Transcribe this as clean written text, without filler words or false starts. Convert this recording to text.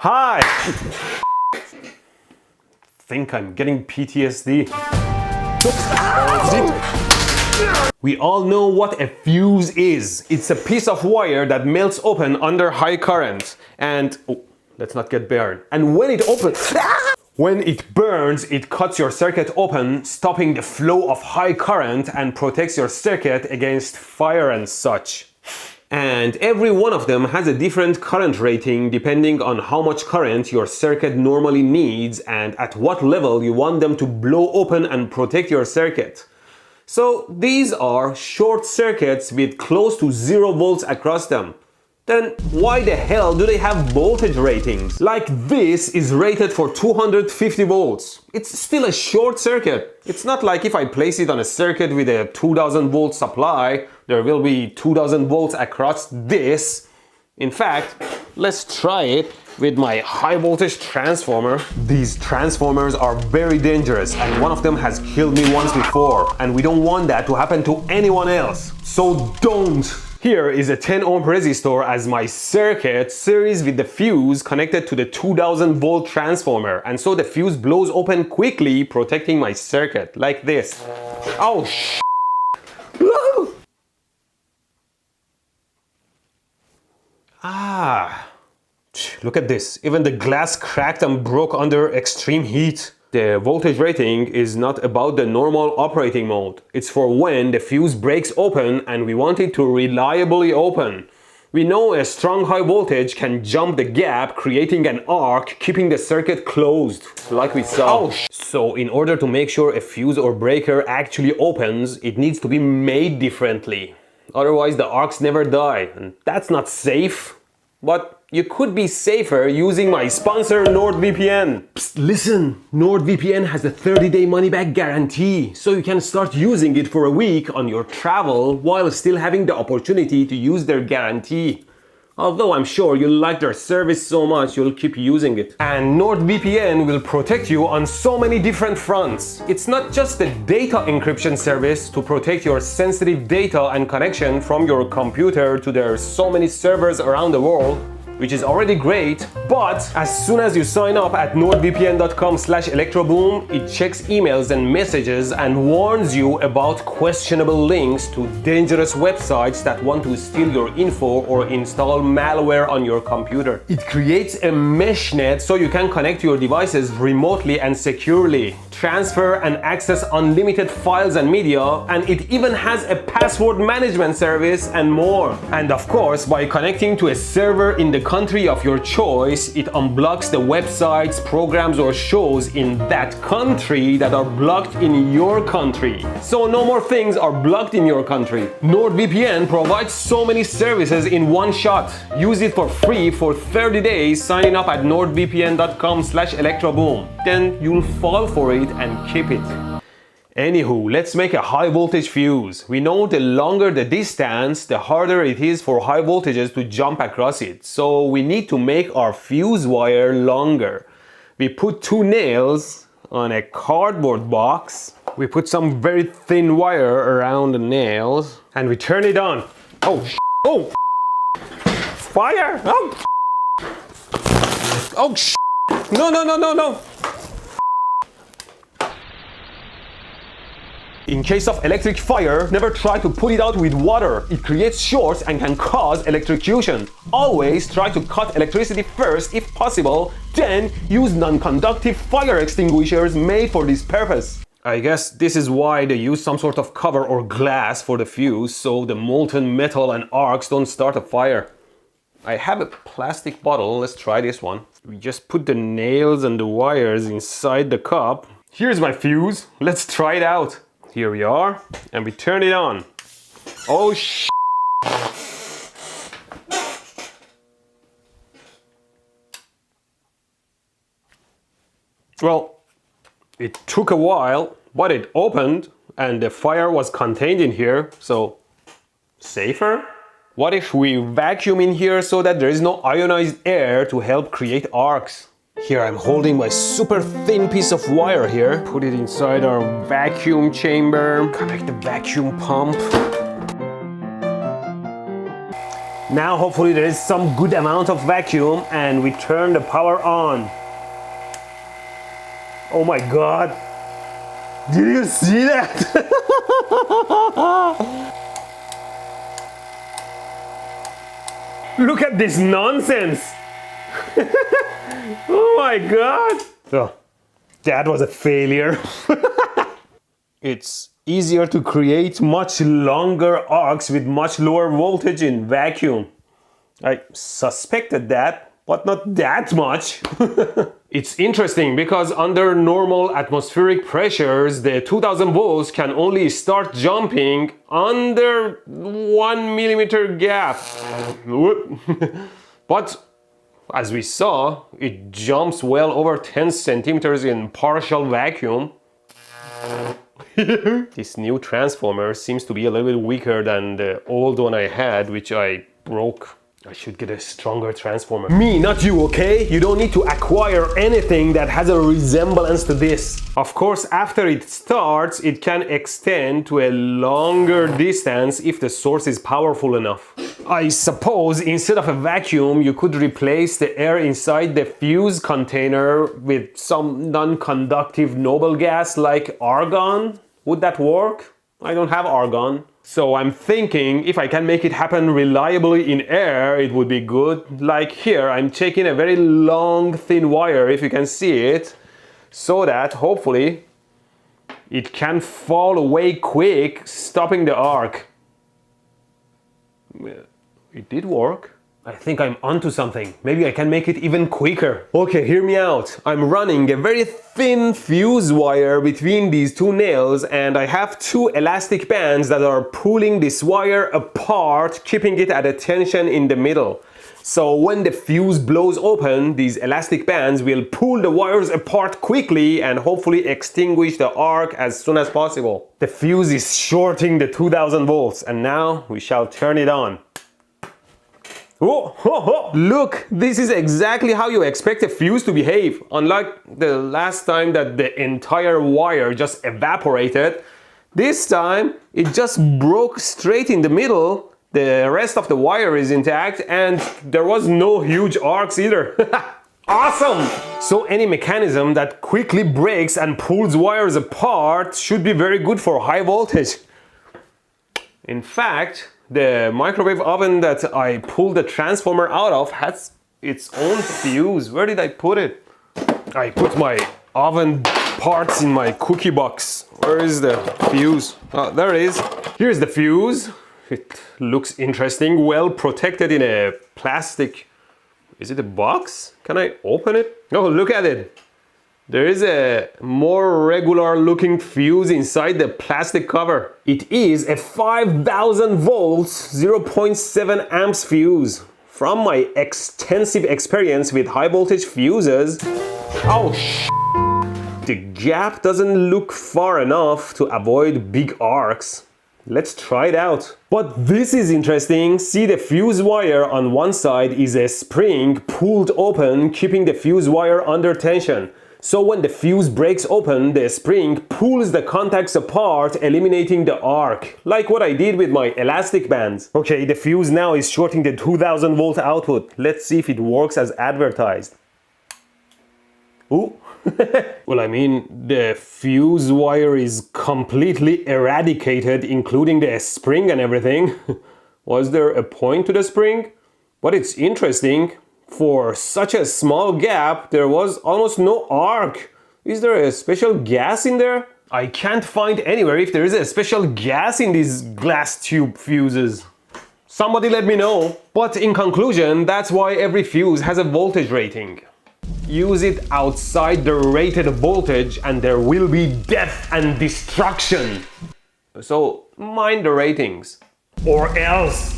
Hi! Think I'm getting PTSD. We all know what a fuse is. It's a piece of wire that melts open under high current. And let's not get burned. And when it opens, when it burns, it cuts your circuit open, stopping the flow of high current and protects your circuit against fire and such. And every one of them has a different current rating depending on how much current your circuit normally needs and at what level you want them to blow open and protect your circuit. So these are short circuits with close to 0 volts across them. Then why the hell do they have voltage ratings? Like this is rated for 250 volts. It's still a short circuit. It's not like if I place it on a circuit with a 2000 volt supply, there will be 2000 volts across this. In fact, let's try it with my high voltage transformer. These transformers are very dangerous and one of them has killed me once before and we don't want that to happen to anyone else. So don't! Here is a 10 ohm resistor as my circuit series with the fuse connected to the 2000 volt transformer, and so the fuse blows open quickly, protecting my circuit like this. Oh sh**. Look at this. Even the glass cracked and broke under extreme heat. The voltage rating is not about the normal operating mode. It's for when the fuse breaks open and we want it to reliably open. We know a strong high voltage can jump the gap, creating an arc, keeping the circuit closed, like we saw. So in order to make sure a fuse or breaker actually opens, it needs to be made differently. Otherwise the arcs never die, and that's not safe. But you could be safer using my sponsor NordVPN. Psst, listen, NordVPN has a 30-day money-back guarantee, so you can start using it for a week on your travel while still having the opportunity to use their guarantee. Although I'm sure you'll like their service so much you'll keep using it. And NordVPN will protect you on so many different fronts. It's not just the data encryption service to protect your sensitive data and connection from your computer to their so many servers around the world, which is already great, but as soon as you sign up at nordvpn.com/electroboom, it checks emails and messages and warns you about questionable links to dangerous websites that want to steal your info or install malware on your computer. It creates a mesh net so you can connect your devices remotely and securely, transfer and access unlimited files and media, and it even has a password management service and more. And of course, by connecting to a server in the country of your choice, it unblocks the websites, programs or shows in that country that are blocked in your country. So no more things are blocked in your country. NordVPN provides so many services in one shot. Use it for free for 30 days signing up at nordvpn.com/electroboom. Then you'll fall for it and keep it. Anywho, let's make a high voltage fuse. We know the longer the distance, the harder it is for high voltages to jump across it. So we need to make our fuse wire longer. We put 2 nails on a cardboard box. We put some very thin wire around the nails and we turn it on. Oh, oh, fire! Oh, oh, no, no, no, no, no. In case of electric fire, never try to put it out with water. It creates shorts and can cause electrocution. Always try to cut electricity first if possible, then use non-conductive fire extinguishers made for this purpose. I guess this is why they use some sort of cover or glass for the fuse, so the molten metal and arcs don't start a fire. I have a plastic bottle, let's try this one. We just put the nails and the wires inside the cup. Here's my fuse, let's try it out. Here we are, and we turn it on. Oh sh**. Well, it took a while, but it opened, and the fire was contained in here, so safer? What if we vacuum in here so that there is no ionized air to help create arcs? Here I'm holding my super thin piece of wire here. Put it inside our vacuum chamber. Connect the vacuum pump. Now hopefully there is some good amount of vacuum and we turn the power on. Oh my god. Did you see that? Look at this nonsense. Oh my god. Oh, that was a failure. It's easier to create much longer arcs with much lower voltage in vacuum. I suspected that, but not that much. It's interesting because under normal atmospheric pressures, the 2000 volts can only start jumping under 1 millimeter gap. But as we saw, it jumps well over 10 centimeters in partial vacuum. This new transformer seems to be a little bit weaker than the old one I had, which I broke. I should get a stronger transformer. Me, not you, okay? You don't need to acquire anything that has a resemblance to this. Of course, after it starts, it can extend to a longer distance if the source is powerful enough. I suppose instead of a vacuum, you could replace the air inside the fuse container with some non-conductive noble gas like argon. Would that work? I don't have argon. So I'm thinking if I can make it happen reliably in air, it would be good. Like here, I'm taking a very long, thin wire, if you can see it, so that hopefully it can fall away quick, stopping the arc. It did work. I think I'm onto something. Maybe I can make it even quicker. Okay, hear me out. I'm running a very thin fuse wire between these two nails and I have two elastic bands that are pulling this wire apart, keeping it at a tension in the middle. So when the fuse blows open, these elastic bands will pull the wires apart quickly and hopefully extinguish the arc as soon as possible. The fuse is shorting the 2000 volts and now we shall turn it on. Oh, look, this is exactly how you expect a fuse to behave. Unlike the last time that the entire wire just evaporated, this time it just broke straight in the middle. The rest of the wire is intact and there was no huge arcs either. Awesome! So any mechanism that quickly breaks and pulls wires apart should be very good for high voltage. In fact, the microwave oven that I pulled the transformer out of has its own fuse. Where did I put it? I put my oven parts in my cookie box. Where is the fuse? Oh, there it is. Here's the fuse. It looks interesting, well protected in a plastic. Is it a box? Can I open it? Oh, look at it. There is a more regular looking fuse inside the plastic cover. It is a 5000 volts 0.7 amps fuse. From my extensive experience with high voltage fuses, the gap doesn't look far enough to avoid big arcs. Let's try it out. But this is interesting. See, the fuse wire on one side is a spring pulled open, keeping the fuse wire under tension. So when the fuse breaks open, the spring pulls the contacts apart, eliminating the arc, like what I did with my elastic bands. Okay, the fuse now is shorting the 2000 volt output. Let's see if it works as advertised. Ooh. Well, I mean, the fuse wire is completely eradicated, including the spring and everything. Was there a point to the spring? But it's interesting. For such a small gap, there was almost no arc. Is there a special gas in there? I can't find anywhere if there is a special gas in these glass tube fuses. Somebody let me know. But in conclusion, that's why every fuse has a voltage rating. Use it outside the rated voltage and there will be death and destruction. So mind the ratings. Or else.